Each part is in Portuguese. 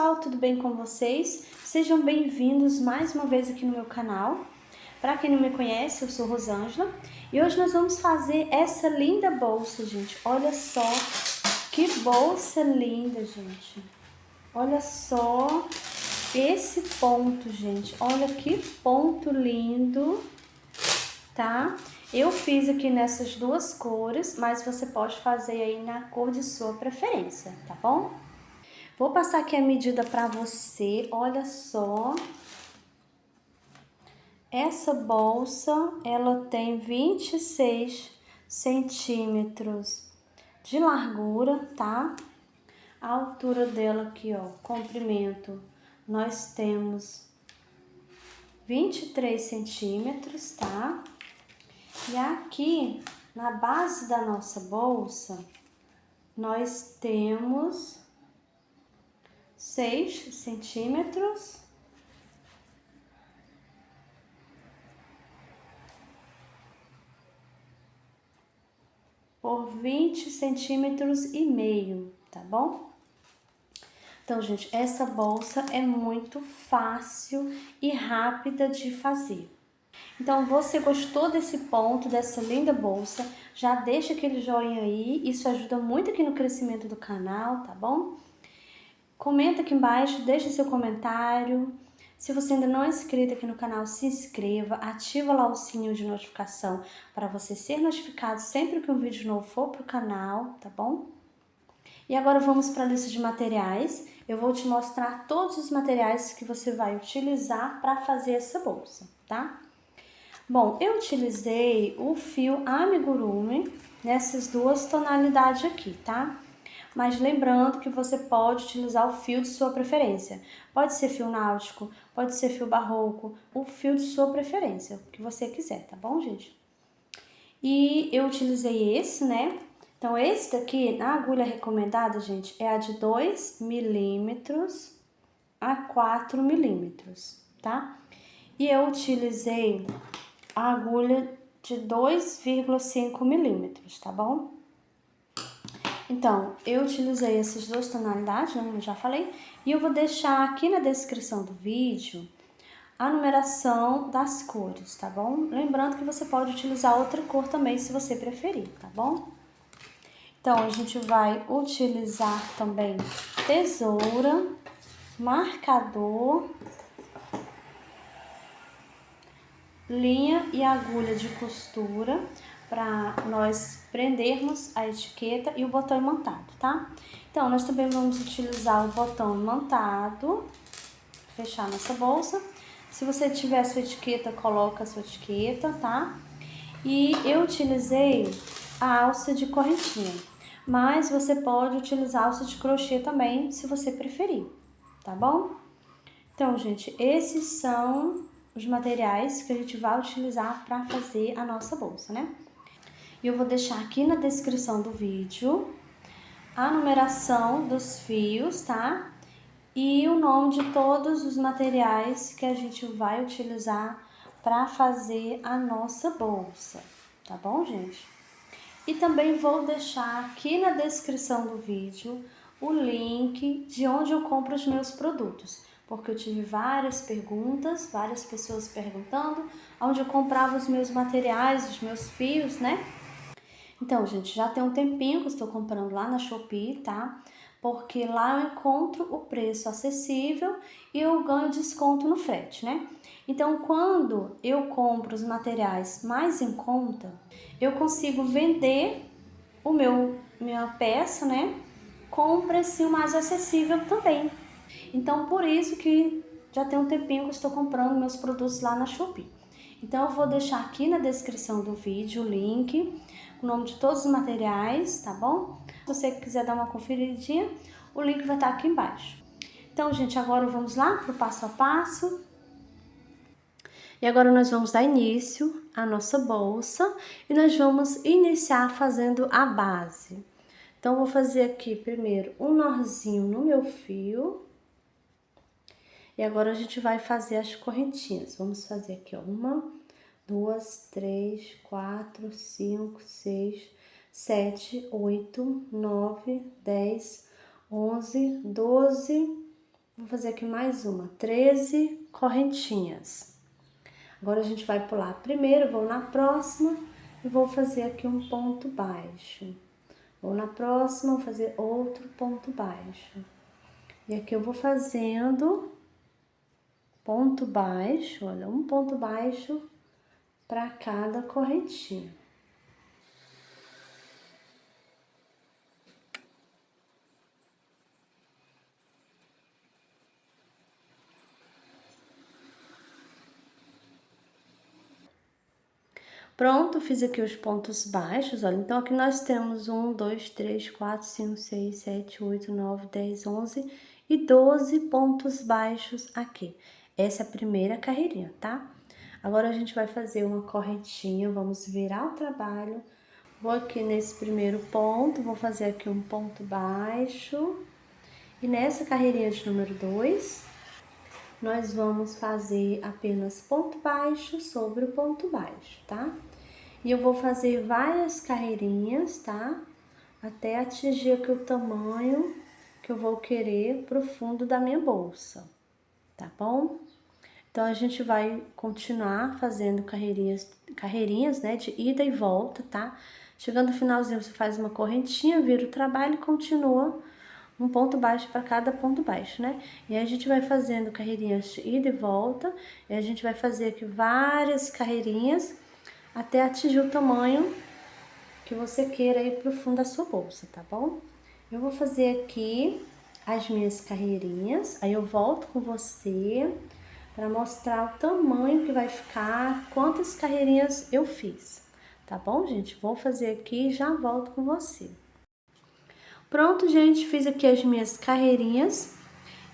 pessoal, tudo bem com vocês? Sejam bem-vindos mais uma vez aqui no meu canal. Para quem não me conhece, eu sou Rosângela e hoje nós vamos fazer essa linda bolsa, gente. Olha só que bolsa linda, gente. Olha só esse ponto, gente. Olha que ponto lindo, tá? Eu fiz aqui nessas duas cores, mas você pode fazer aí na cor de sua preferência, tá bom? Vou passar aqui a medida para você, olha só. Essa bolsa, ela tem 26 centímetros de largura, tá? A altura dela aqui, ó, comprimento, nós temos 23 centímetros, tá? E aqui, na base da nossa bolsa, nós temos 6 centímetros por 20 centímetros e meio, tá bom? Então, gente, essa bolsa é muito fácil e rápida de fazer. Então, você gostou desse ponto, dessa linda bolsa? Já deixa aquele joinha aí, isso ajuda muito aqui no crescimento do canal, tá bom? Comenta aqui embaixo, deixa seu comentário. Se você ainda não é inscrito aqui no canal, se inscreva, ativa lá o sininho de notificação para você ser notificado sempre que um vídeo novo for pro canal, tá bom? E agora vamos para a lista de materiais. Eu vou te mostrar todos os materiais que você vai utilizar para fazer essa bolsa, tá? Bom, eu utilizei o fio amigurumi nessas duas tonalidades aqui, tá? Mas lembrando que você pode utilizar o fio de sua preferência. Pode ser fio náutico, pode ser fio barroco, o fio de sua preferência, o que você quiser, tá bom, gente? E eu utilizei esse, né? Então, esse daqui, a agulha recomendada, gente, é a de 2 milímetros a 4 milímetros, tá? E eu utilizei a agulha de 2,5 milímetros, tá bom? Então, eu utilizei essas duas tonalidades, né, como eu já falei, e eu vou deixar aqui na descrição do vídeo a numeração das cores, tá bom? Lembrando que você pode utilizar outra cor também, se você preferir, tá bom? Então, a gente vai utilizar também tesoura, marcador, linha e agulha de costura para nós prendermos a etiqueta e o botão imantado, tá? Então, nós também vamos utilizar o botão imantado, fechar nossa bolsa. Se você tiver a sua etiqueta, coloca a sua etiqueta, tá? E eu utilizei a alça de correntinha, mas você pode utilizar a alça de crochê também, se você preferir, tá bom? Então, gente, esses são os materiais que a gente vai utilizar para fazer a nossa bolsa, né? E eu vou deixar aqui na descrição do vídeo a numeração dos fios, tá? E o nome de todos os materiais que a gente vai utilizar para fazer a nossa bolsa, tá bom, gente? E também vou deixar aqui na descrição do vídeo o link de onde eu compro os meus produtos, porque eu tive várias perguntas, várias pessoas perguntando onde eu comprava os meus materiais, os meus fios, né? Então, gente, já tem um tempinho que eu estou comprando lá na Shopee, tá? Porque lá eu encontro o preço acessível e eu ganho desconto no frete, né? Então, quando eu compro os materiais mais em conta, eu consigo vender minha peça, né? Com um precinho mais acessível também. Então, por isso que já tem um tempinho que eu estou comprando meus produtos lá na Shopee. Então, eu vou deixar aqui na descrição do vídeo o link, o nome de todos os materiais, tá bom? Se você quiser dar uma conferidinha, o link vai estar aqui embaixo. Então, gente, agora vamos lá pro passo a passo. E agora nós vamos dar início à nossa bolsa e nós vamos iniciar fazendo a base. Então, eu vou fazer aqui primeiro um nozinho no meu fio. E agora a gente vai fazer as correntinhas. Vamos fazer aqui, ó, 1, 2, 3, 4, 5, 6, 7, 8, 9, 10, 11, 12, Vou fazer aqui mais uma, 13 correntinhas. Agora a gente vai pular primeiro, vou na próxima e vou fazer aqui um ponto baixo. Vou na próxima, vou fazer outro ponto baixo. E aqui eu vou fazendo ponto baixo, olha, um ponto baixo para cada correntinha. Pronto, fiz aqui os pontos baixos, olha, então aqui nós temos 1, 2, 3, 4, 5, 6, 7, 8, 9, 10, 11 e 12 pontos baixos aqui. Essa é a primeira carreirinha, tá? Agora a gente vai fazer uma correntinha, vamos virar o trabalho. Vou aqui nesse primeiro ponto, vou fazer aqui um ponto baixo. E nessa carreirinha de número 2, nós vamos fazer apenas ponto baixo sobre o ponto baixo, tá? E eu vou fazer várias carreirinhas, tá? Até atingir aqui o tamanho que eu vou querer pro fundo da minha bolsa, tá bom? Então, a gente vai continuar fazendo carreirinhas, né, de ida e volta, tá? Chegando no finalzinho, você faz uma correntinha, vira o trabalho e continua um ponto baixo para cada ponto baixo, né? E aí a gente vai fazendo carreirinhas de ida e volta, e a gente vai fazer aqui várias carreirinhas até atingir o tamanho que você queira ir pro fundo da sua bolsa, tá bom? Eu vou fazer aqui as minhas carreirinhas, aí eu volto com você para mostrar o tamanho que vai ficar, quantas carreirinhas eu fiz, tá bom, gente? Vou fazer aqui e já volto com você. Pronto, gente, fiz aqui as minhas carreirinhas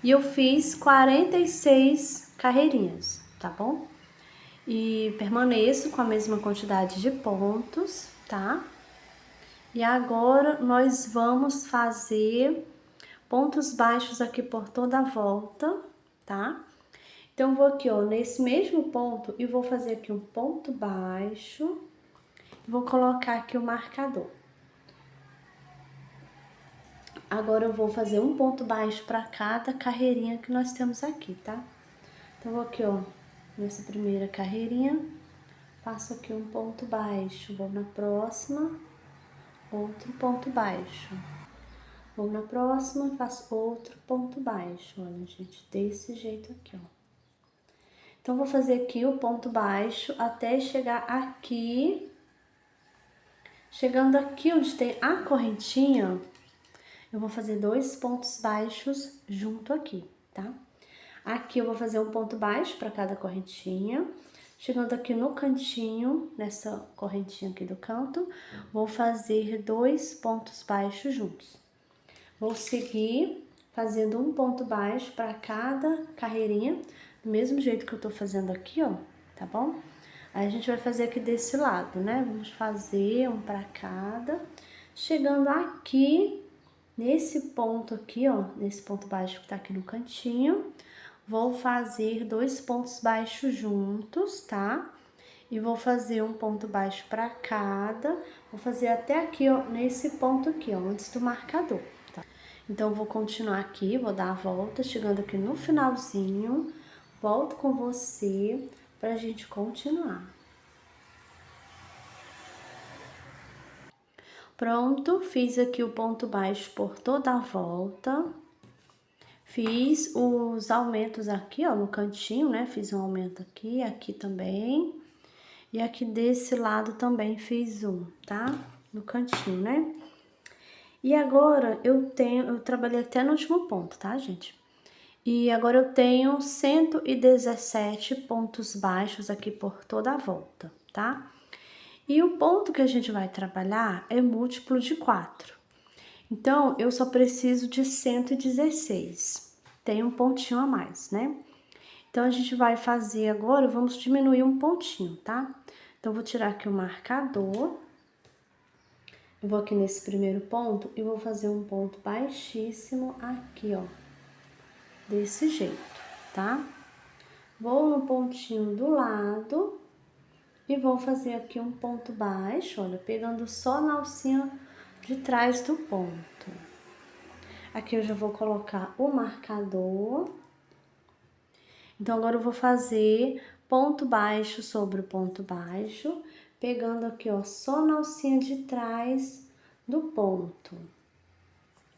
e eu fiz 46 carreirinhas, tá bom? E permaneço com a mesma quantidade de pontos, tá? E agora nós vamos fazer pontos baixos aqui por toda a volta, tá? Então, vou aqui, ó, nesse mesmo ponto e vou fazer aqui um ponto baixo. Vou colocar aqui o marcador. Agora eu vou fazer um ponto baixo para cada carreirinha que nós temos aqui, tá? Então, vou aqui, ó, nessa primeira carreirinha, faço aqui um ponto baixo, vou na próxima, outro ponto baixo. Vou na próxima, faço outro ponto baixo, olha, gente, desse jeito aqui, ó. Então, vou fazer aqui o ponto baixo até chegar aqui. Chegando aqui onde tem a correntinha, eu vou fazer 2 pontos baixos junto aqui, tá? Aqui eu vou fazer um ponto baixo para cada correntinha. Chegando aqui no cantinho, nessa correntinha aqui do canto, vou fazer 2 pontos baixos juntos. Vou seguir fazendo um ponto baixo para cada carreirinha, do mesmo jeito que eu tô fazendo aqui, ó, tá bom? Aí a gente vai fazer aqui desse lado, né? Vamos fazer um para cada. Chegando aqui, nesse ponto aqui, ó, nesse ponto baixo que tá aqui no cantinho, vou fazer 2 pontos baixos juntos, tá? E vou fazer um ponto baixo para cada. Vou fazer até aqui, ó, nesse ponto aqui, ó, antes do marcador, tá? Então, eu vou continuar aqui, vou dar a volta, chegando aqui no finalzinho, volto com você pra gente continuar. Pronto, fiz aqui o ponto baixo por toda a volta. Fiz os aumentos aqui, ó, no cantinho, né? Fiz um aumento aqui, aqui também. E aqui desse lado também fiz um, tá? No cantinho, né? E agora eu trabalhei até no último ponto, tá, gente? E agora eu tenho 117 pontos baixos aqui por toda a volta, tá? E o ponto que a gente vai trabalhar é múltiplo de 4. Então, eu só preciso de 116. Tem um pontinho a mais, né? Então, a gente vai fazer agora, vamos diminuir um pontinho, tá? Então, eu vou tirar aqui o marcador. Eu vou aqui nesse primeiro ponto e vou fazer um ponto baixíssimo aqui, ó. Desse jeito, tá? Vou no pontinho do lado e vou fazer aqui um ponto baixo, olha, pegando só na alcinha de trás do ponto. Aqui eu já vou colocar o marcador. Então, agora eu vou fazer ponto baixo sobre o ponto baixo, pegando aqui, ó, só na alcinha de trás do ponto.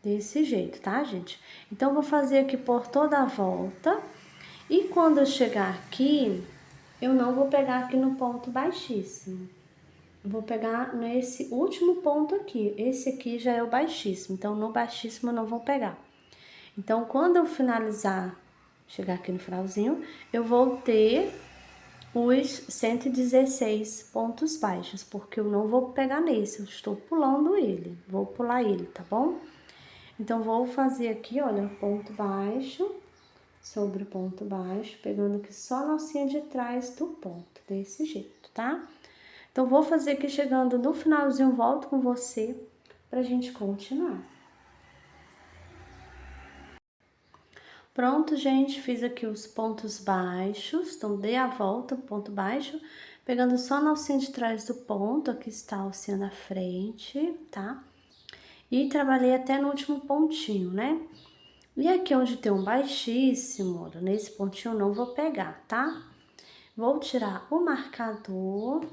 Desse jeito, tá, gente? Então, eu vou fazer aqui por toda a volta. E quando eu chegar aqui, eu não vou pegar aqui no ponto baixíssimo. Eu vou pegar nesse último ponto aqui. Esse aqui já é o baixíssimo, então no baixíssimo eu não vou pegar. Então, quando eu finalizar, chegar aqui no finalzinho, eu vou ter os 116 pontos baixos, porque eu não vou pegar nesse, eu estou pulando ele, vou pular ele, tá bom? Então, vou fazer aqui, olha, ponto baixo sobre o ponto baixo, pegando aqui só na alcinha de trás do ponto, desse jeito, tá? Então, vou fazer aqui chegando no finalzinho, volto com você pra gente continuar. Pronto, gente, fiz aqui os pontos baixos, então dei a volta, ponto baixo, pegando só na alcinha de trás do ponto, aqui está a alcinha da frente, tá? E trabalhei até no último pontinho, né? E aqui onde tem um baixíssimo, olha, nesse pontinho eu não vou pegar, tá? Vou tirar o marcador.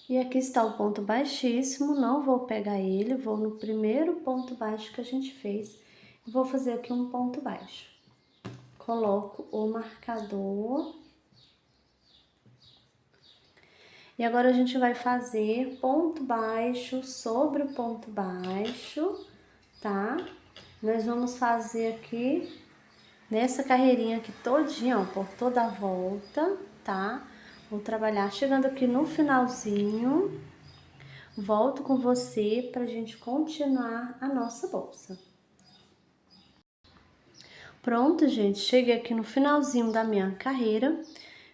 E aqui está o ponto baixíssimo, não vou pegar ele, vou no primeiro ponto baixo que a gente fez. Vou fazer aqui um ponto baixo. Coloco o marcador. E agora a gente vai fazer ponto baixo sobre o ponto baixo, tá? Nós vamos fazer aqui, nessa carreirinha aqui todinha, ó, por toda a volta, tá? Vou trabalhar chegando aqui no finalzinho. Volto com você pra gente continuar a nossa bolsa. Pronto, gente, cheguei aqui no finalzinho da minha carreira,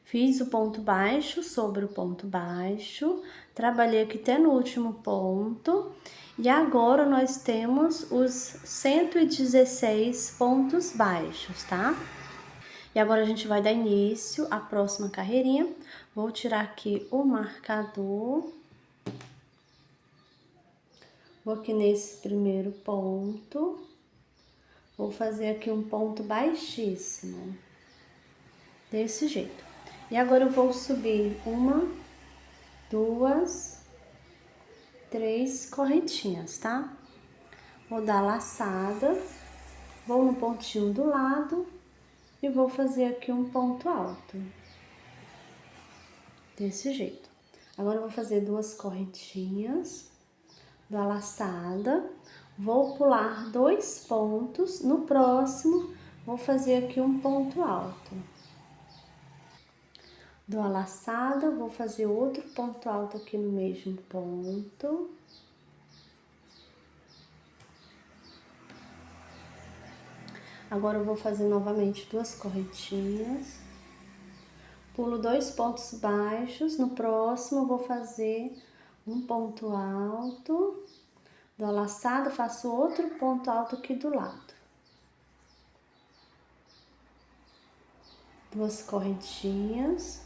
fiz o ponto baixo sobre o ponto baixo, trabalhei aqui até no último ponto, e agora nós temos os 116 pontos baixos, tá? E agora a gente vai dar início à próxima carreirinha. Vou tirar aqui o marcador. Vou aqui nesse primeiro ponto. Vou fazer aqui um ponto baixíssimo, desse jeito. E agora eu vou subir uma, duas, três correntinhas, tá? Vou dar laçada, vou no pontinho do lado e vou fazer aqui um ponto alto, desse jeito. Agora eu vou fazer duas correntinhas, dou a laçada, vou pular 2 pontos, no próximo vou fazer aqui um ponto alto. Dou a laçada, vou fazer outro ponto alto aqui no mesmo ponto. Agora eu vou fazer novamente 2 correntinhas. Pulo 2 pontos baixos, no próximo eu vou fazer um ponto alto. Dou a laçada, faço outro ponto alto aqui do lado. 2 correntinhas.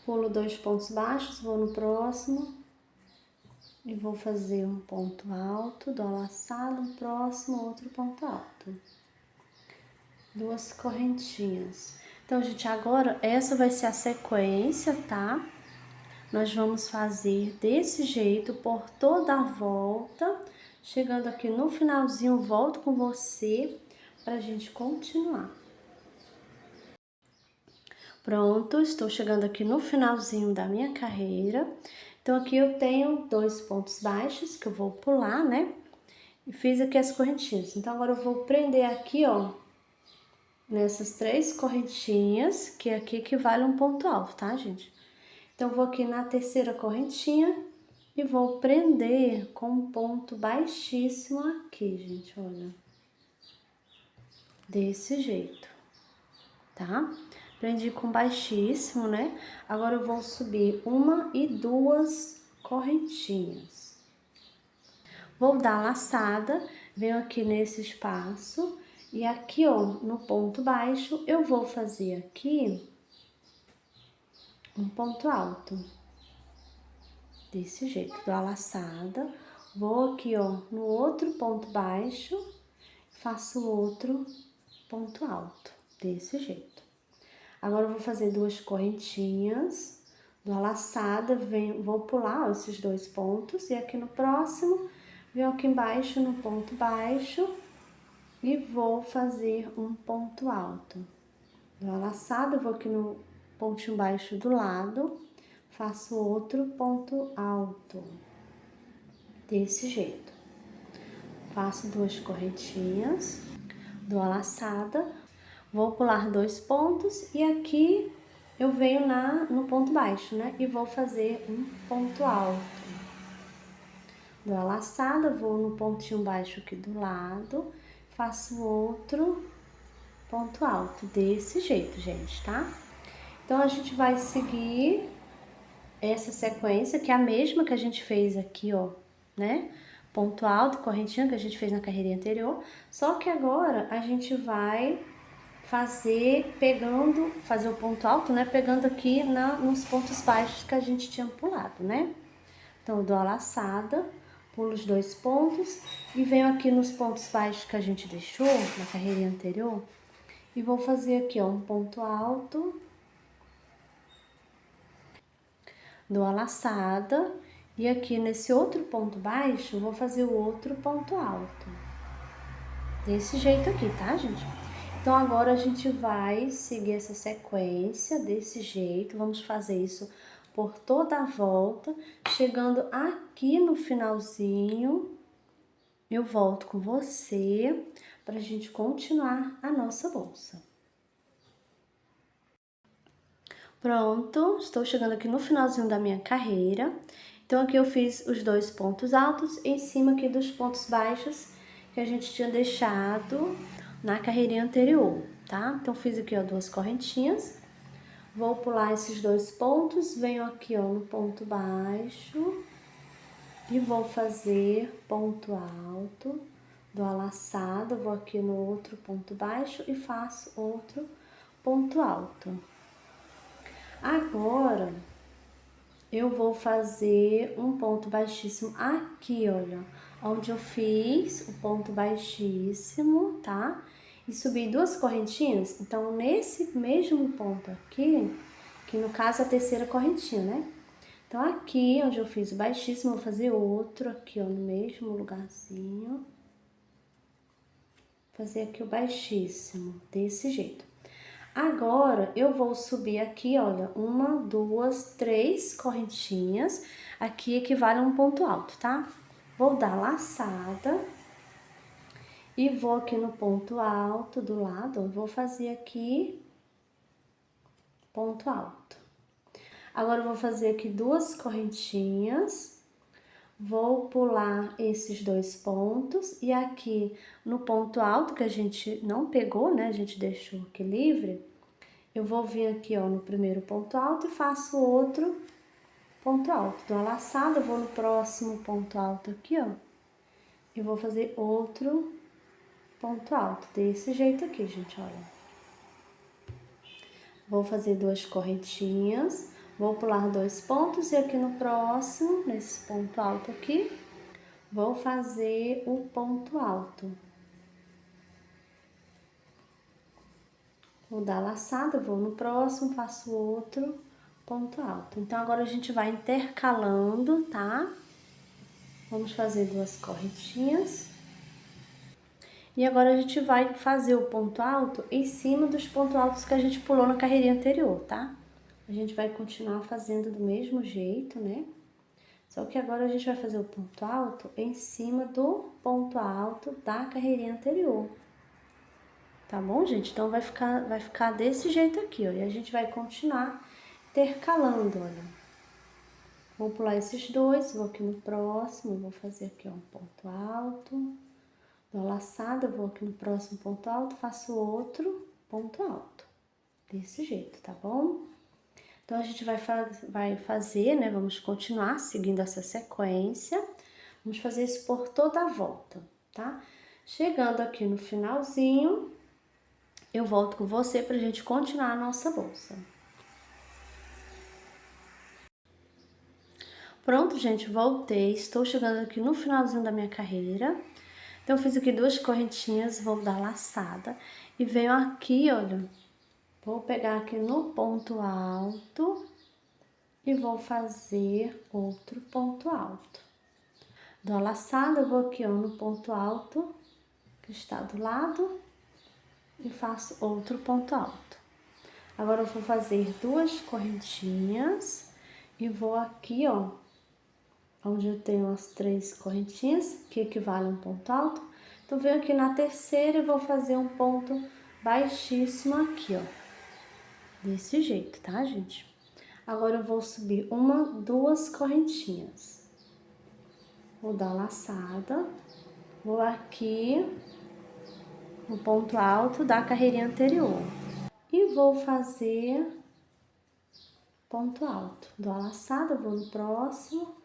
Pulo 2 pontos baixos, vou no próximo e vou fazer um ponto alto, dou a laçada, no próximo outro ponto alto. 2 correntinhas. Então, gente, agora essa vai ser a sequência, tá? Nós vamos fazer desse jeito por toda a volta. Chegando aqui no finalzinho, volto com você pra gente continuar. Pronto, estou chegando aqui no finalzinho da minha carreira. Então, aqui eu tenho 2 pontos baixos que eu vou pular, né? E fiz aqui as correntinhas. Então, agora eu vou prender aqui, ó, nessas 3 correntinhas, que aqui equivale a um ponto alto, tá, gente? Então, eu vou aqui na terceira correntinha e vou prender com um ponto baixíssimo aqui, gente, olha. Desse jeito, tá? Prendi com baixíssimo, né? Agora eu vou subir 1 e 2 correntinhas. Vou dar a laçada, venho aqui nesse espaço e aqui, ó, no ponto baixo, eu vou fazer aqui um ponto alto. Desse jeito, dou a laçada, Vou aqui, ó, no outro ponto baixo, faço outro ponto alto, desse jeito. Agora, eu vou fazer 2 correntinhas do laçada, vou pular, ó, esses 2 pontos, e aqui no próximo, venho aqui embaixo no ponto baixo e vou fazer um ponto alto. Do laçada, vou aqui no pontinho baixo do lado, faço outro ponto alto, desse jeito. Faço 2 correntinhas, dou a laçada, vou pular 2 pontos e aqui eu venho no ponto baixo, né? E vou fazer um ponto alto. Dou a laçada, vou no pontinho baixo aqui do lado, faço outro ponto alto, desse jeito, gente, tá? Então, a gente vai seguir essa sequência, que é a mesma que a gente fez aqui, ó, né? Ponto alto, correntinha, que a gente fez na carreirinha anterior, só que agora a gente vai fazer o ponto alto, né? Pegando aqui nos pontos baixos que a gente tinha pulado, né? Então, eu dou a laçada, pulo os 2 pontos e venho aqui nos pontos baixos que a gente deixou na carreirinha anterior e vou fazer aqui, ó, um ponto alto, dou a laçada e aqui nesse outro ponto baixo vou fazer o outro ponto alto. Desse jeito aqui, tá, gente? Então, agora a gente vai seguir essa sequência desse jeito, vamos fazer isso por toda a volta, chegando aqui no finalzinho, eu volto com você pra gente continuar a nossa bolsa. Pronto, estou chegando aqui no finalzinho da minha carreira. Então, aqui eu fiz os 2 pontos altos em cima aqui dos pontos baixos que a gente tinha deixado na carreirinha anterior, tá? Então, fiz aqui, ó, 2 correntinhas. Vou pular esses 2 pontos, venho aqui, ó, no ponto baixo e vou fazer ponto alto, dou a laçada, vou aqui no outro ponto baixo e faço outro ponto alto. Agora, eu vou fazer um ponto baixíssimo aqui, olha, onde eu fiz o ponto baixíssimo, tá? E subi 2 correntinhas, então, nesse mesmo ponto aqui, que no caso é a terceira correntinha, né? Então, aqui onde eu fiz o baixíssimo, eu vou fazer outro aqui, ó, no mesmo lugarzinho. Fazer aqui o baixíssimo, desse jeito. Agora, eu vou subir aqui, olha, 1, 2, 3 correntinhas. Aqui equivale a um ponto alto, tá? Vou dar laçada e vou aqui no ponto alto do lado, vou fazer aqui ponto alto. Agora, eu vou fazer aqui 2 correntinhas, vou pular esses 2 pontos e aqui no ponto alto que a gente não pegou, né, a gente deixou aqui livre, eu vou vir aqui, ó, no primeiro ponto alto e faço outro ponto alto. Dou a laçada, vou no próximo ponto alto aqui, ó, e vou fazer outro ponto alto, desse jeito aqui, gente, olha. Vou fazer 2 correntinhas, vou pular 2 pontos e aqui no próximo, nesse ponto alto aqui, vou fazer o ponto alto. Vou dar a laçada, vou no próximo, faço outro ponto alto. Então, agora a gente vai intercalando, tá? Vamos fazer 2 correntinhas. E agora a gente vai fazer o ponto alto em cima dos pontos altos que a gente pulou na carreirinha anterior, tá? A gente vai continuar fazendo do mesmo jeito, né? Só que agora a gente vai fazer o ponto alto em cima do ponto alto da carreirinha anterior. Tá bom, gente? Então, vai ficar desse jeito aqui, ó. E a gente vai continuar intercalando, olha. Vou pular esses 2, vou aqui no próximo, vou fazer aqui, ó, um ponto alto. Dou a laçada, vou aqui no próximo ponto alto, faço outro ponto alto. Desse jeito, tá bom? Então, a gente vai fazer, né? Vamos continuar seguindo essa sequência. Vamos fazer isso por toda a volta, tá? Chegando aqui no finalzinho, eu volto com você pra gente continuar a nossa bolsa. Pronto, gente, voltei. Estou chegando aqui no finalzinho da minha carreira. Então, eu fiz aqui 2 correntinhas, vou dar laçada. E venho aqui, olha, vou pegar aqui no ponto alto e vou fazer outro ponto alto. Dou a laçada, eu vou aqui, ó, no ponto alto, que está do lado, e faço outro ponto alto. Agora, eu vou fazer 2 correntinhas e vou aqui, ó, onde eu tenho as 3 correntinhas, que equivalem a um ponto alto. Então, venho aqui na terceira e vou fazer um ponto baixíssimo aqui, ó. Desse jeito, tá, gente? Agora, eu vou subir 1, 2 correntinhas. Vou dar laçada. Vou aqui no ponto alto da carreirinha anterior. E vou fazer ponto alto. Dou a laçada, vou no próximo,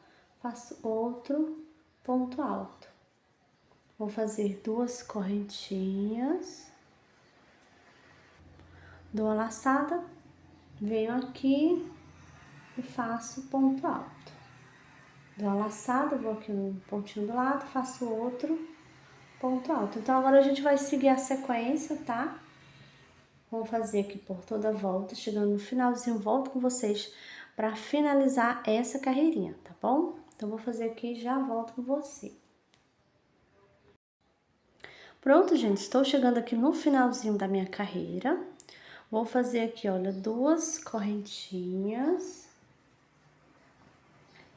faço outro ponto alto. Vou fazer 2 correntinhas. Dou a laçada, venho aqui e faço ponto alto. Dou a laçada, vou aqui no pontinho do lado, faço outro ponto alto. Então, agora a gente vai seguir a sequência, tá? Vou fazer aqui por toda a volta, chegando no finalzinho, volto com vocês para finalizar essa carreirinha, tá bom? Então, vou fazer aqui e já volto com você. Pronto, gente, estou chegando aqui no finalzinho da minha carreira. Vou fazer aqui, olha, 2 correntinhas.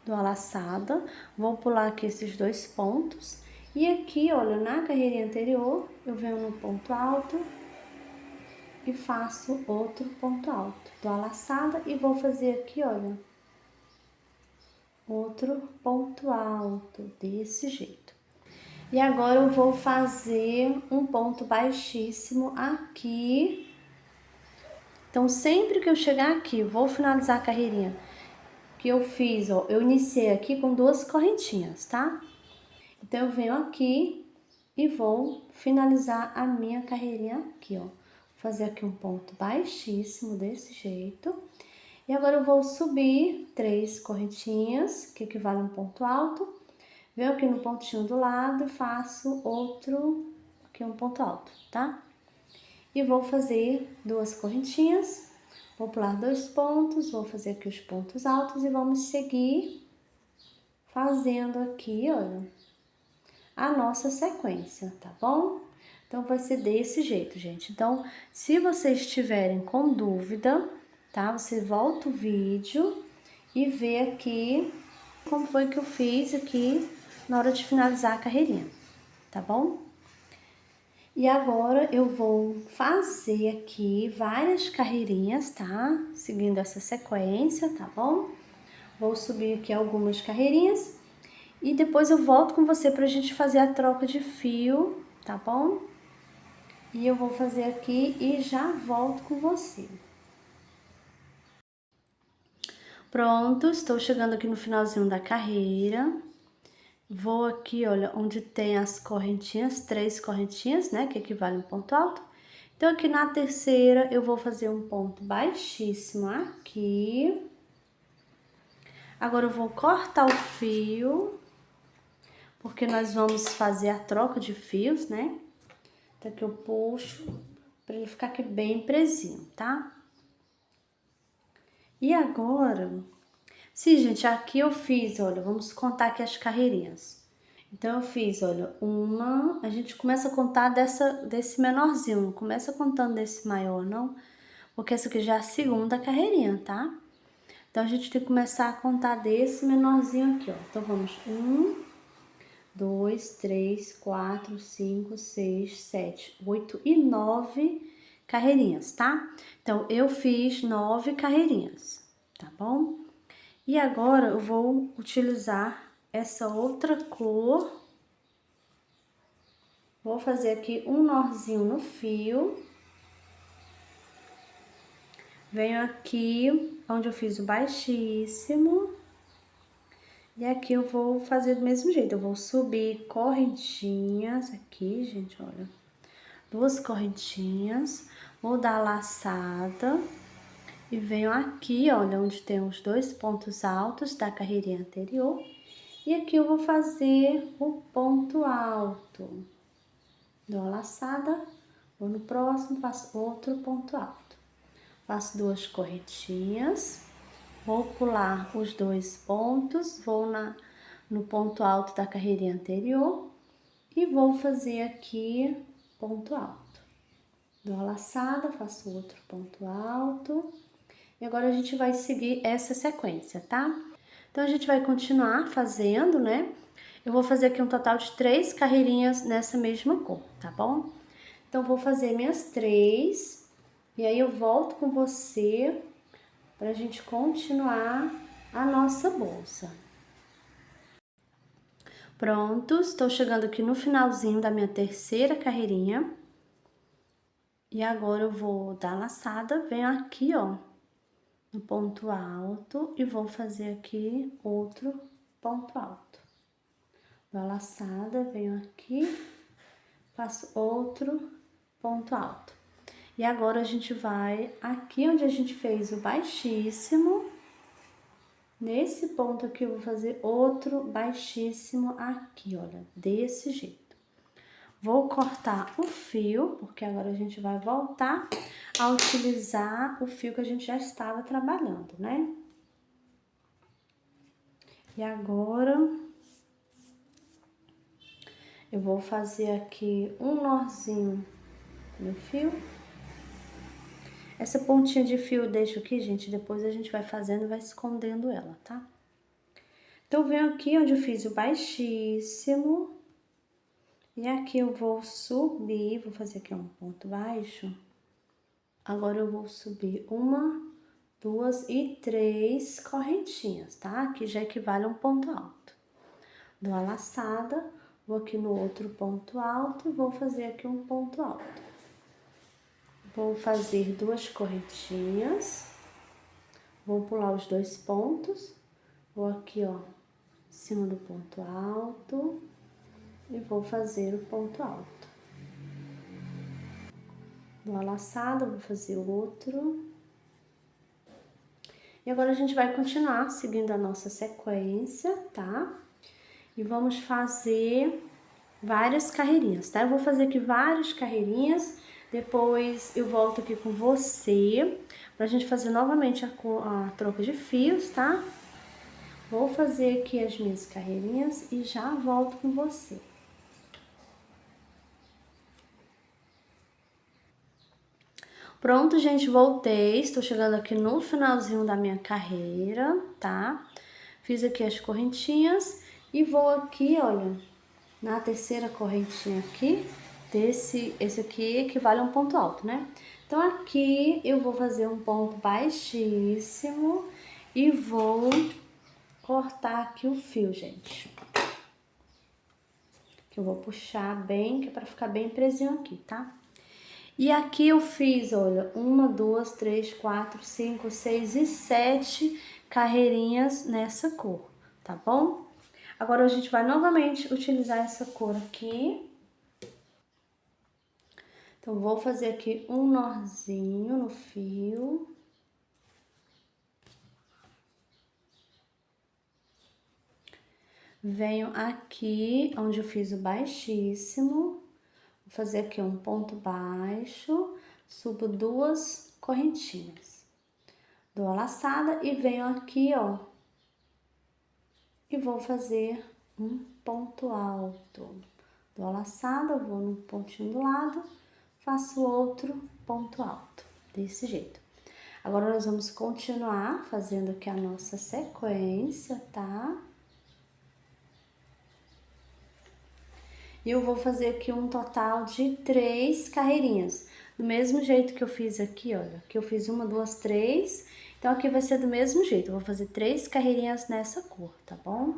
Dou a laçada, vou pular aqui esses 2 pontos. E aqui, olha, na carreirinha anterior, eu venho no ponto alto e faço outro ponto alto. Dou a laçada e vou fazer aqui, olha, outro ponto alto, desse jeito. E agora eu vou fazer um ponto baixíssimo aqui. Então, sempre que eu chegar aqui, vou finalizar a carreirinha que eu fiz, ó, eu iniciei aqui com 2 correntinhas, tá? Então, eu venho aqui e vou finalizar a minha carreirinha aqui, ó. Vou fazer aqui um ponto baixíssimo, desse jeito. E agora, eu vou subir 3 correntinhas, que equivale a um ponto alto. Venho aqui no pontinho do lado e faço outro, aqui um ponto alto, tá? E vou fazer 2 correntinhas, vou pular 2 pontos, vou fazer aqui os pontos altos e vamos seguir fazendo aqui, olha, a nossa sequência, tá bom? Então, vai ser desse jeito, gente. Então, se vocês estiverem com dúvida, tá? Você volta o vídeo e vê aqui como foi que eu fiz aqui na hora de finalizar a carreirinha, tá bom? E agora eu vou fazer aqui várias carreirinhas, tá? Seguindo essa sequência, tá bom? Vou subir aqui algumas carreirinhas e depois eu volto com você pra gente fazer a troca de fio, tá bom? E eu vou fazer aqui e já volto com você. Pronto, estou chegando aqui no finalzinho da carreira. Vou aqui, olha, onde tem as correntinhas, 3 correntinhas, né, que equivale a um ponto alto. Então, aqui na terceira, eu vou fazer um ponto baixíssimo aqui. Agora, eu vou cortar o fio, porque nós vamos fazer a troca de fios, né? Então, aqui eu puxo, pra ele ficar aqui bem presinho, tá? E agora... Sim, gente, aqui eu fiz, olha, vamos contar aqui as carreirinhas. Então, eu fiz, olha, a gente começa a contar desse menorzinho, não começa contando desse maior, não, porque essa aqui já é a segunda carreirinha, tá? Então, a gente tem que começar a contar desse menorzinho aqui, ó. Então, vamos 1, 2, 3, 4, 5, 6, 7, 8 e 9 carreirinhas, tá? Então, eu fiz 9 carreirinhas, tá bom? E agora, eu vou utilizar essa outra cor. Vou fazer aqui um nozinho no fio. Venho aqui, onde eu fiz o baixíssimo. E aqui eu vou fazer do mesmo jeito. Eu vou subir correntinhas aqui, gente, olha. 2 correntinhas. Vou dar a laçada. E venho aqui, olha, onde tem os 2 pontos altos da carreirinha anterior. E aqui eu vou fazer o ponto alto. Dou a laçada, vou no próximo, faço outro ponto alto. Faço 2 correntinhas, vou pular os 2 pontos, vou no ponto alto da carreirinha anterior e vou fazer aqui ponto alto. Dou a laçada, faço outro ponto alto. E agora a gente vai seguir essa sequência, tá? Então, a gente vai continuar fazendo, né? Eu vou fazer aqui um total de 3 carreirinhas nessa mesma cor, tá bom? Então, vou fazer minhas 3, e aí eu volto com você pra gente continuar a nossa bolsa. Pronto, estou chegando aqui no finalzinho da minha terceira carreirinha. E agora eu vou dar a laçada, venho aqui, ó, no ponto alto e vou fazer aqui outro ponto alto. Dou a laçada, venho aqui, faço outro ponto alto. E agora a gente vai aqui onde a gente fez o baixíssimo, nesse ponto aqui eu vou fazer outro baixíssimo aqui, olha, desse jeito. Vou cortar o fio, porque agora a gente vai voltar a utilizar o fio que a gente já estava trabalhando, né? E agora eu vou fazer aqui um nozinho no fio. Essa pontinha de fio eu deixo aqui, gente, depois a gente vai fazendo e vai escondendo ela, tá? Então, venho aqui onde eu fiz o baixíssimo. E aqui eu vou subir, vou fazer aqui um ponto baixo. Agora eu vou subir 1, 2 e 3 correntinhas, tá? Que já equivale a um ponto alto. Dou a laçada, vou aqui no outro ponto alto e vou fazer aqui um ponto alto. Vou fazer 2 correntinhas, vou pular os 2 pontos, vou aqui, ó, em cima do ponto alto e vou fazer o ponto alto. Dou a laçada, vou fazer outro. E agora a gente vai continuar seguindo a nossa sequência, tá? E vamos fazer várias carreirinhas, tá? Eu vou fazer aqui várias carreirinhas, depois eu volto aqui com você pra gente fazer novamente a troca de fios, tá? Vou fazer aqui as minhas carreirinhas e já volto com você. Pronto, gente, voltei. Estou chegando aqui no finalzinho da minha carreira, tá? Fiz aqui as correntinhas e vou aqui, olha, na terceira correntinha aqui, esse aqui equivale a um ponto alto, né? Então, aqui eu vou fazer um ponto baixíssimo e vou cortar aqui o fio, gente. Que eu vou puxar bem, que é pra ficar bem presinho aqui, tá? E aqui eu fiz, olha, 1, 2, 3, 4, 5, 6 e 7 carreirinhas nessa cor, tá bom? Agora, a gente vai novamente utilizar essa cor aqui. Então, vou fazer aqui um nozinho no fio. Venho aqui onde eu fiz o baixíssimo. Vou fazer aqui um ponto baixo, subo 2 correntinhas. Dou a laçada e venho aqui, ó. E vou fazer um ponto alto. Dou a laçada, vou no pontinho do lado, faço outro ponto alto, desse jeito. Agora, nós vamos continuar fazendo aqui a nossa sequência, tá? E eu vou fazer aqui um total de 3 carreirinhas. Do mesmo jeito que eu fiz aqui, olha. Que eu fiz 1, 2, 3. Então, aqui vai ser do mesmo jeito. Eu vou fazer 3 carreirinhas nessa cor, tá bom?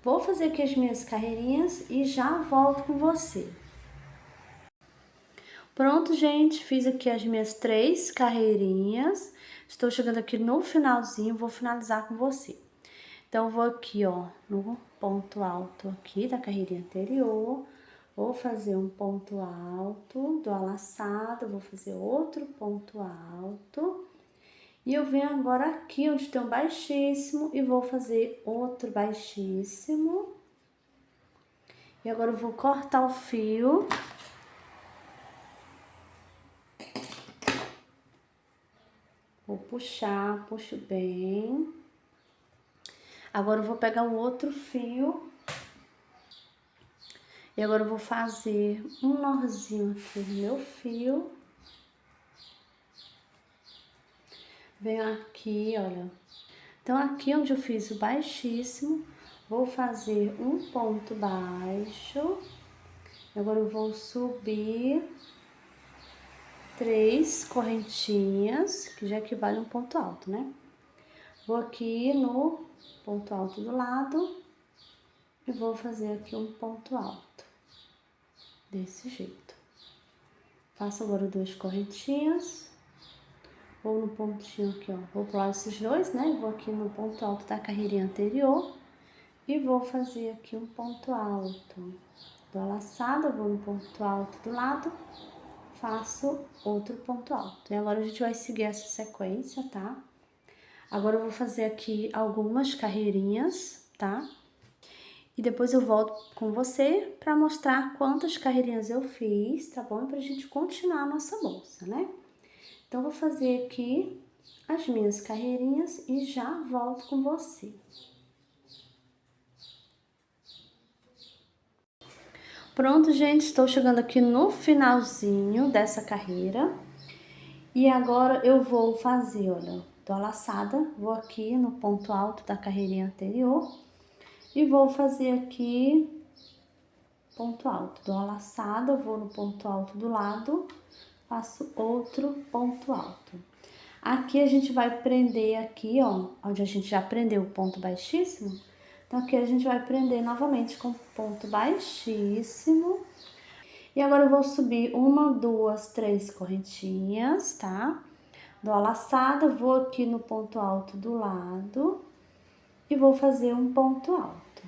Vou fazer aqui as minhas carreirinhas e já volto com você. Pronto, gente. Fiz aqui as minhas 3 carreirinhas. Estou chegando aqui no finalzinho. Vou finalizar com você. Então, vou aqui, ó, no ponto alto aqui da carreirinha anterior, vou fazer um ponto alto, dou a laçada, vou fazer outro ponto alto, E eu venho agora aqui onde tem um baixíssimo e vou fazer outro baixíssimo. E agora eu vou cortar o fio. Vou puxar, puxo bem. Agora eu vou pegar o outro fio. E agora eu vou fazer um nozinho aqui no meu fio. Venho aqui, olha. Então, aqui onde eu fiz o baixíssimo, vou fazer um ponto baixo. Agora eu vou subir 3 correntinhas, que já equivale a um ponto alto, né? Vou aqui no ponto alto do lado e vou fazer aqui um ponto alto, desse jeito. Faço agora 2 correntinhas, vou no pontinho aqui, ó, vou pular esses dois, né? Vou aqui no ponto alto da carreirinha anterior e vou fazer aqui um ponto alto. Dou a laçada, vou no ponto alto do lado, faço outro ponto alto. E agora a gente vai seguir essa sequência, tá? Agora eu vou fazer aqui algumas carreirinhas, tá? E depois eu volto com você pra mostrar quantas carreirinhas eu fiz, tá bom? Pra gente continuar a nossa bolsa, né? Então, eu vou fazer aqui as minhas carreirinhas e já volto com você. Pronto, gente, estou chegando aqui no finalzinho dessa carreira. E agora eu vou fazer, olha, dou a laçada, vou aqui no ponto alto da carreirinha anterior e vou fazer aqui ponto alto. Dou a laçada, vou no ponto alto do lado, faço outro ponto alto. Aqui a gente vai prender aqui, ó, onde a gente já prendeu o ponto baixíssimo. Então, aqui a gente vai prender novamente com ponto baixíssimo. E agora eu vou subir 1, 2, 3 correntinhas, tá? Dou a laçada, vou aqui no ponto alto do lado e vou fazer um ponto alto.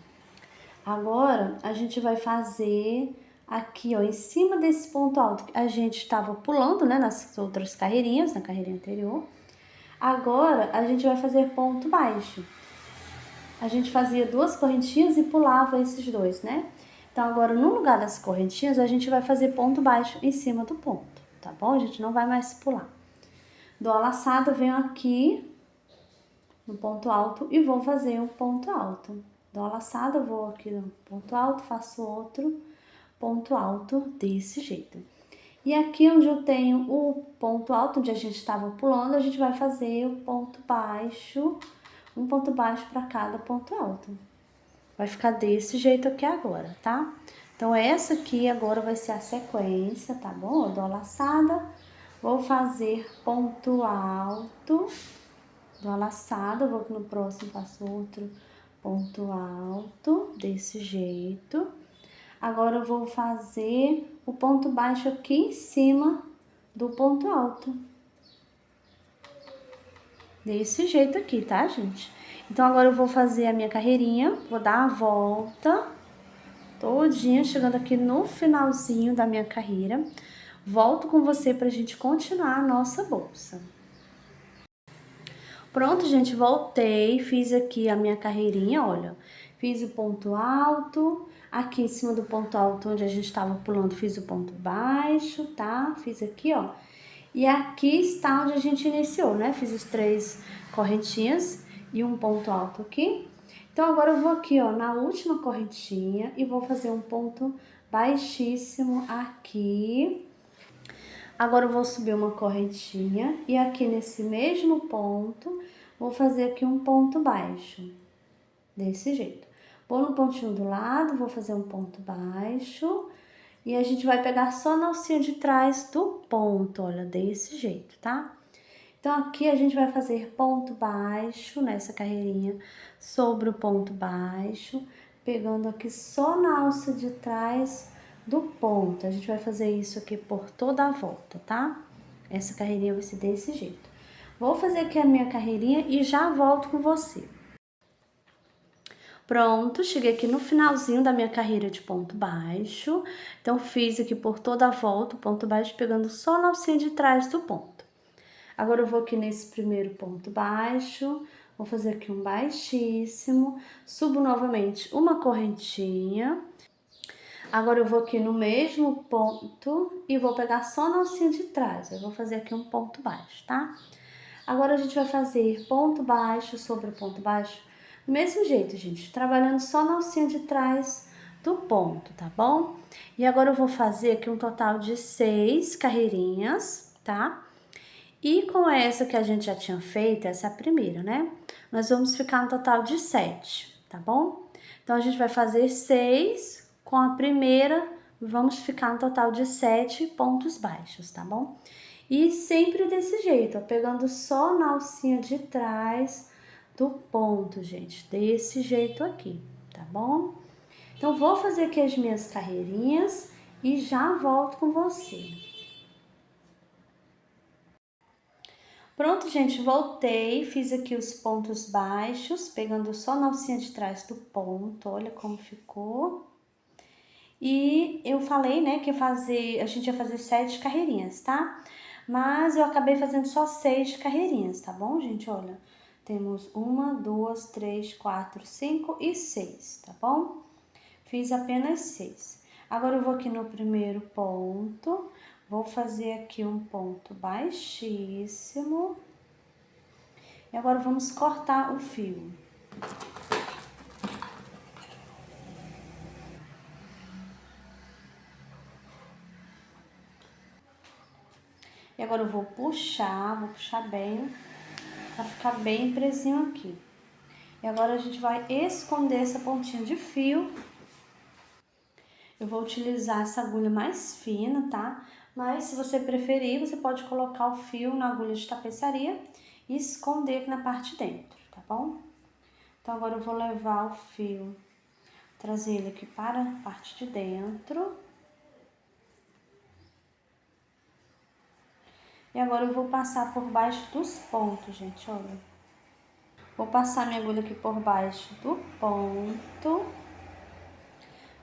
Agora, a gente vai fazer aqui, ó, em cima desse ponto alto que a gente estava pulando, né, nas outras carreirinhas, na carreirinha anterior. Agora, a gente vai fazer ponto baixo. A gente fazia 2 correntinhas e pulava esses dois, né? Então, agora, no lugar das correntinhas, a gente vai fazer ponto baixo em cima do ponto, tá bom? A gente não vai mais pular. Dou a laçada, venho aqui no ponto alto e vou fazer um ponto alto. Dou a laçada, vou aqui no ponto alto, faço outro ponto alto desse jeito. E aqui onde eu tenho o ponto alto, onde a gente estava pulando, a gente vai fazer o ponto baixo, um ponto baixo para cada ponto alto. Vai ficar desse jeito aqui agora, tá? Então, essa aqui agora vai ser a sequência, tá bom? Eu dou a laçada, vou fazer ponto alto, dou a laçada, vou aqui no próximo, faço outro ponto alto, desse jeito. Agora, eu vou fazer o ponto baixo aqui em cima do ponto alto. Desse jeito aqui, tá, gente? Então, agora eu vou fazer a minha carreirinha, vou dar a volta todinha, chegando aqui no finalzinho da minha carreira. Volto com você pra gente continuar a nossa bolsa. Pronto, gente, voltei, fiz aqui a minha carreirinha, olha. Fiz o ponto alto, aqui em cima do ponto alto onde a gente estava pulando, fiz o ponto baixo, tá? Fiz aqui, ó. E aqui está onde a gente iniciou, né? Fiz as 3 correntinhas e um ponto alto aqui. Então, agora eu vou aqui, ó, na última correntinha e vou fazer um ponto baixíssimo aqui. Agora eu vou subir uma correntinha e aqui nesse mesmo ponto, vou fazer aqui um ponto baixo, desse jeito. Vou no pontinho do lado, vou fazer um ponto baixo e a gente vai pegar só na alcinha de trás do ponto, olha, desse jeito, tá? Então, aqui a gente vai fazer ponto baixo nessa carreirinha sobre o ponto baixo, pegando aqui só na alça de trás do ponto. A gente vai fazer isso aqui por toda a volta, tá? Essa carreirinha vai ser desse jeito. Vou fazer aqui a minha carreirinha e já volto com você. Pronto, cheguei aqui no finalzinho da minha carreira de ponto baixo. Então, fiz aqui por toda a volta o ponto baixo, pegando só na alcinha de trás do ponto. Agora eu vou aqui nesse primeiro ponto baixo, vou fazer aqui um baixíssimo, subo novamente uma correntinha. Agora eu vou aqui no mesmo ponto e vou pegar só na alcinha de trás. Eu vou fazer aqui um ponto baixo, tá? Agora a gente vai fazer ponto baixo sobre ponto baixo do mesmo jeito, gente, trabalhando só na alcinha de trás do ponto, tá bom? E agora eu vou fazer aqui um total de 6 carreirinhas, tá? E com essa que a gente já tinha feito, essa é a primeira, né? Nós vamos ficar no total de 7, tá bom? Então, a gente vai fazer 6 com a primeira, vamos ficar no total de 7 pontos baixos, tá bom? E sempre desse jeito, ó, pegando só na alcinha de trás do ponto, gente, desse jeito aqui, tá bom? Então, vou fazer aqui as minhas carreirinhas e já volto com você. Pronto, gente, voltei, fiz aqui os pontos baixos, pegando só na alcinha de trás do ponto, olha como ficou. E eu falei, né, que a gente ia fazer 7 carreirinhas, tá? Mas eu acabei fazendo só 6 carreirinhas, tá bom, gente? Olha, temos 1, 2, 3, 4, 5 e 6, tá bom? Fiz apenas 6. Agora eu vou aqui no primeiro ponto, vou fazer aqui um ponto baixíssimo. E agora vamos cortar o fio. E agora eu vou puxar bem, pra ficar bem presinho aqui. E agora a gente vai esconder essa pontinha de fio. Eu vou utilizar essa agulha mais fina, tá? Mas se você preferir, você pode colocar o fio na agulha de tapeçaria e esconder aqui na parte de dentro, tá bom? Então agora eu vou levar o fio, trazer ele aqui para a parte de dentro. E agora eu vou passar por baixo dos pontos, gente, olha. Vou passar minha agulha aqui por baixo do ponto.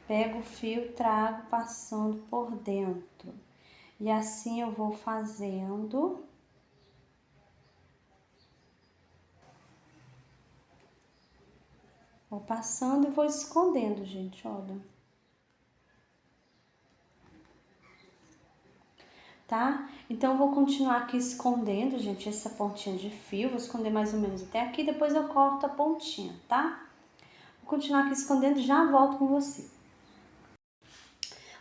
Pego o fio e trago passando por dentro. E assim eu vou fazendo. Vou passando e vou escondendo, gente, olha. Tá? Então, eu vou continuar aqui escondendo, gente, essa pontinha de fio. Vou esconder mais ou menos até aqui, depois eu corto a pontinha, tá? Vou continuar aqui escondendo e já volto com você.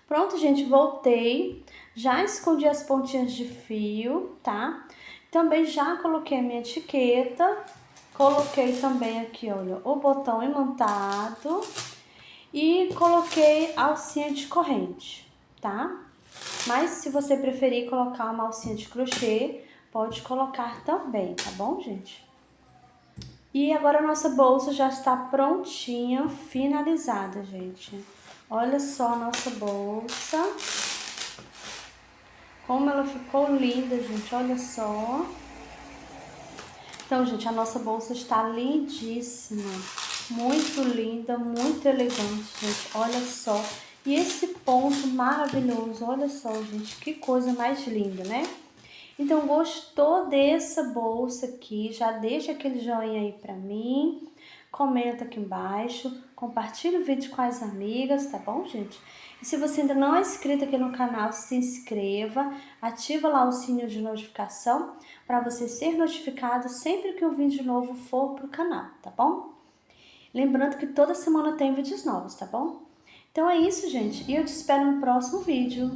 Pronto, gente, voltei. Já escondi as pontinhas de fio, tá? Também já coloquei a minha etiqueta. Coloquei também aqui, olha, o botão imantado. E coloquei a alcinha de corrente, tá? Mas se você preferir colocar uma alcinha de crochê, pode colocar também, tá bom, gente? E agora a nossa bolsa já está prontinha, finalizada, gente. Olha só a nossa bolsa. Como ela ficou linda, gente, olha só. Então, gente, a nossa bolsa está lindíssima. Muito linda, muito elegante, gente, olha só. E esse ponto maravilhoso, olha só, gente, que coisa mais linda, né? Então, gostou dessa bolsa aqui? Já deixa aquele joinha aí pra mim, comenta aqui embaixo, compartilha o vídeo com as amigas, tá bom, gente? E se você ainda não é inscrito aqui no canal, se inscreva, ativa lá o sininho de notificação para você ser notificado sempre que um vídeo novo for pro canal, tá bom? Lembrando que toda semana tem vídeos novos, tá bom? Então é isso, gente, e eu te espero no próximo vídeo.